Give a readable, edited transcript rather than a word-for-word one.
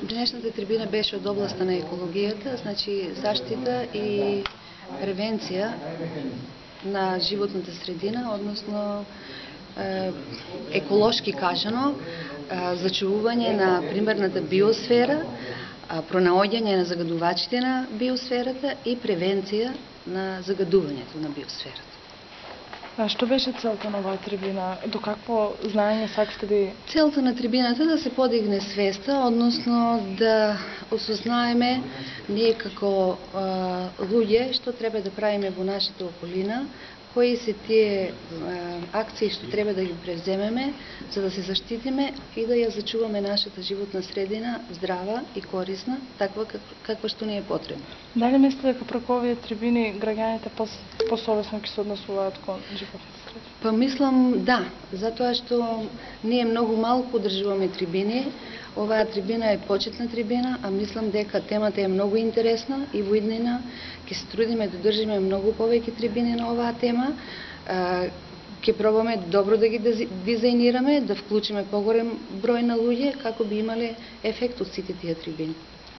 Денешната трибина беше од областа на екологијата, значи заштита и превенција на животната средина, односно еколошки кажано, зачувување на примерната биосфера, пронаоѓање на загадувачите на биосферата и превенција на загадувањето на биосферата. А што беше целта на оваа трибина? До какво знаење сакате да... Целта на трибината е да се подигне свеста, односно да осознаеме ние како луѓе што треба да правиме во нашата околина, кои се тие акции што треба да ги превземеме за да се заштитиме и да ја зачуваме нашата животна средина здрава и корисна, таква каква што ни е потребна. Дали мислите дека преку овие трибини граѓаните посовесно ќе се однесуваат кон животната средина? Па мислам да, затоа што ние многу малку одржуваме трибини. Оваа трибина е почетна трибина, а мислам дека темата е многу интересна и во иднина ќе се трудиме да држиме многу повеќе трибини на оваа тема. Ќе пробаме добро да ги дизајнираме, да вклучиме поголем број на луѓе како би имале ефект од сите тие трибини.